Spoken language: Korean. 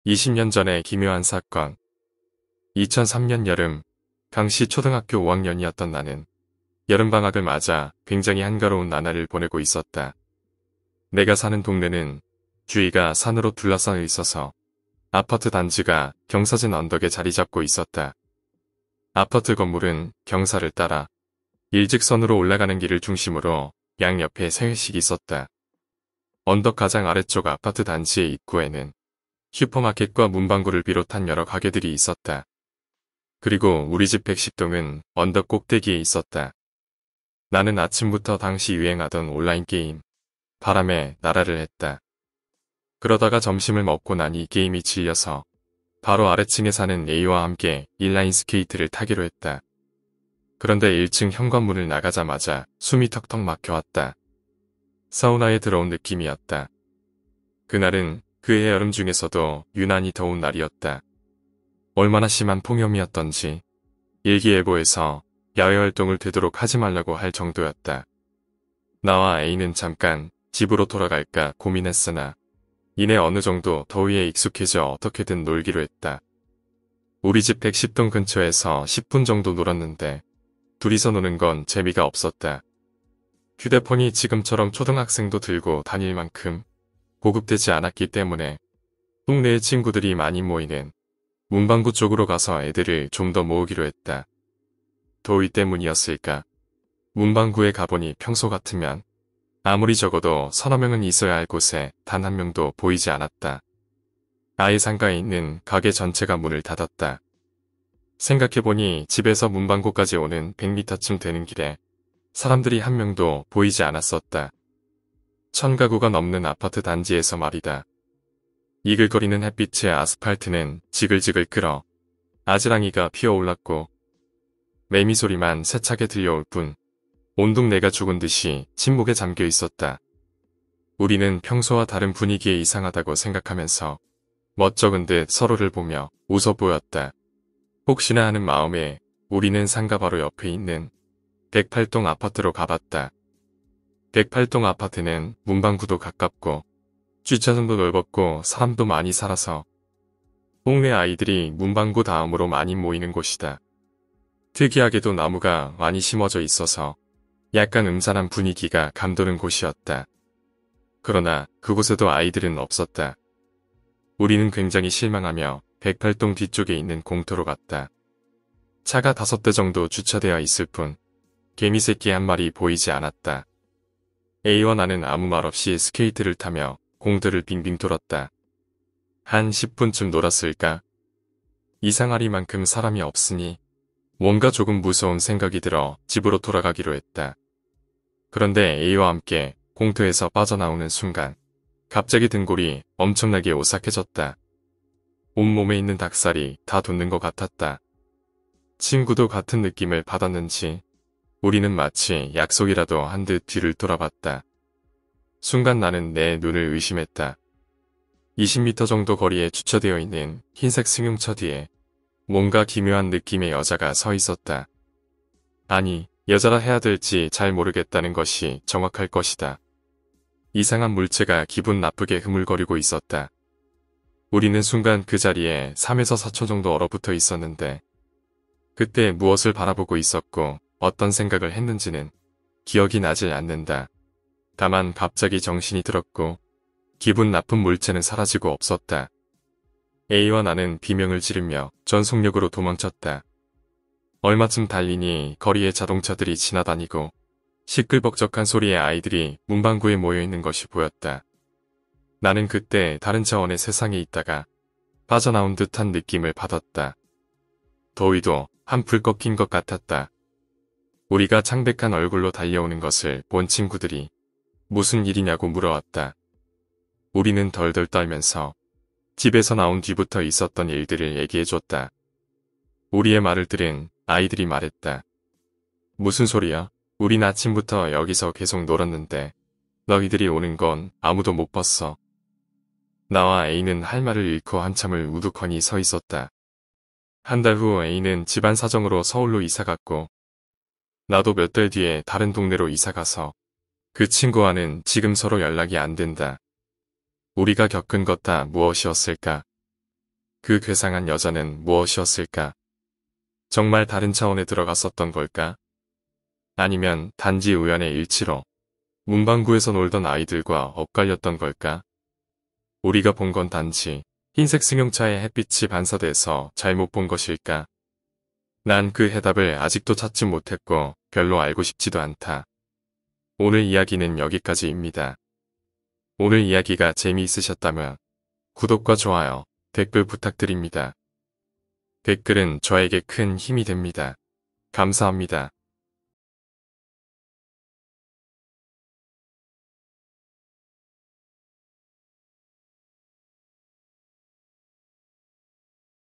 20년 전의 기묘한 사건. 2003년 여름, 강시 초등학교 5학년이었던 나는 여름방학을 맞아 굉장히 한가로운 나날을 보내고 있었다. 내가 사는 동네는 주위가 산으로 둘러싸여 있어서 아파트 단지가 경사진 언덕에 자리 잡고 있었다. 아파트 건물은 경사를 따라 일직선으로 올라가는 길을 중심으로 양옆에 세 회씩 있었다. 언덕 가장 아래쪽 아파트 단지의 입구에는 슈퍼마켓과 문방구를 비롯한 여러 가게들이 있었다. 그리고 우리 집 백식동은 언덕 꼭대기에 있었다. 나는 아침부터 당시 유행하던 온라인 게임, 바람의 나라를 했다. 그러다가 점심을 먹고 나니 게임이 질려서 바로 아래층에 사는 A와 함께 인라인 스케이트를 타기로 했다. 그런데 1층 현관문을 나가자마자 숨이 턱턱 막혀왔다. 사우나에 들어온 느낌이었다. 그날은 그해 여름 중에서도 유난히 더운 날이었다. 얼마나 심한 폭염이었던지 일기예보에서 야외 활동을 되도록 하지 말라고 할 정도였다. 나와 A는 잠깐 집으로 돌아갈까 고민했으나 이내 어느 정도 더위에 익숙해져 어떻게든 놀기로 했다. 우리 집 110동 근처에서 10분 정도 놀았는데 둘이서 노는 건 재미가 없었다. 휴대폰이 지금처럼 초등학생도 들고 다닐 만큼 보급되지 않았기 때문에 동네의 친구들이 많이 모이는 문방구 쪽으로 가서 애들을 좀 더 모으기로 했다. 더위 때문이었을까? 문방구에 가보니 평소 같으면 아무리 적어도 서너 명은 있어야 할 곳에 단 한 명도 보이지 않았다. 아예 상가에 있는 가게 전체가 문을 닫았다. 생각해보니 집에서 문방구까지 오는 100m쯤 되는 길에 사람들이 한 명도 보이지 않았었다. 1000가구가 넘는 아파트 단지에서 말이다. 이글거리는 햇빛에 아스팔트는 지글지글 끓어 아지랑이가 피어올랐고 매미 소리만 세차게 들려올 뿐 온통 내가 죽은 듯이 침묵에 잠겨 있었다. 우리는 평소와 다른 분위기에 이상하다고 생각하면서 멋쩍은 듯 서로를 보며 웃어 보였다. 혹시나 하는 마음에 우리는 상가 바로 옆에 있는 108동 아파트로 가봤다. 108동 아파트는 문방구도 가깝고 주차장도 넓었고 사람도 많이 살아서 동네 아이들이 문방구 다음으로 많이 모이는 곳이다. 특이하게도 나무가 많이 심어져 있어서 약간 음산한 분위기가 감도는 곳이었다. 그러나 그곳에도 아이들은 없었다. 우리는 굉장히 실망하며 108동 뒤쪽에 있는 공터로 갔다. 차가 5대 정도 주차되어 있을 뿐 개미새끼 한 마리 보이지 않았다. A와 나는 아무 말 없이 스케이트를 타며 공터를 빙빙 돌았다. 한 10분쯤 놀았을까? 이상하리만큼 사람이 없으니 뭔가 조금 무서운 생각이 들어 집으로 돌아가기로 했다. 그런데 A와 함께 공터에서 빠져나오는 순간 갑자기 등골이 엄청나게 오싹해졌다. 온몸에 있는 닭살이 다 돋는 것 같았다. 친구도 같은 느낌을 받았는지 우리는 마치 약속이라도 한 듯 뒤를 돌아봤다. 순간 나는 내 눈을 의심했다. 20m 정도 거리에 주차되어 있는 흰색 승용차 뒤에 뭔가 기묘한 느낌의 여자가 서 있었다. 아니, 여자라 해야 될지 잘 모르겠다는 것이 정확할 것이다. 이상한 물체가 기분 나쁘게 흐물거리고 있었다. 우리는 순간 그 자리에 3에서 4초 정도 얼어붙어 있었는데 그때 무엇을 바라보고 있었고 어떤 생각을 했는지는 기억이 나질 않는다. 다만 갑자기 정신이 들었고 기분 나쁜 물체는 사라지고 없었다. A와 나는 비명을 지르며 전속력으로 도망쳤다. 얼마쯤 달리니 거리에 자동차들이 지나다니고 시끌벅적한 소리의 아이들이 문방구에 모여있는 것이 보였다. 나는 그때 다른 차원의 세상에 있다가 빠져나온 듯한 느낌을 받았다. 더위도 한풀 꺾인 것 같았다. 우리가 창백한 얼굴로 달려오는 것을 본 친구들이 무슨 일이냐고 물어왔다. 우리는 덜덜 떨면서 집에서 나온 뒤부터 있었던 일들을 얘기해줬다. 우리의 말을 들은 아이들이 말했다. 무슨 소리야? 우린 아침부터 여기서 계속 놀았는데 너희들이 오는 건 아무도 못 봤어. 나와 A는 할 말을 잃고 한참을 우두커니 서 있었다. 한 달 후 A는 집안 사정으로 서울로 이사갔고 나도 몇 달 뒤에 다른 동네로 이사가서 그 친구와는 지금 서로 연락이 안 된다. 우리가 겪은 것 다 무엇이었을까? 그 괴상한 여자는 무엇이었을까? 정말 다른 차원에 들어갔었던 걸까? 아니면 단지 우연의 일치로 문방구에서 놀던 아이들과 엇갈렸던 걸까? 우리가 본 건 단지 흰색 승용차에 햇빛이 반사돼서 잘못 본 것일까? 난 그 해답을 아직도 찾지 못했고 별로 알고 싶지도 않다. 오늘 이야기는 여기까지입니다. 오늘 이야기가 재미있으셨다면 구독과 좋아요, 댓글 부탁드립니다. 댓글은 저에게 큰 힘이 됩니다. 감사합니다.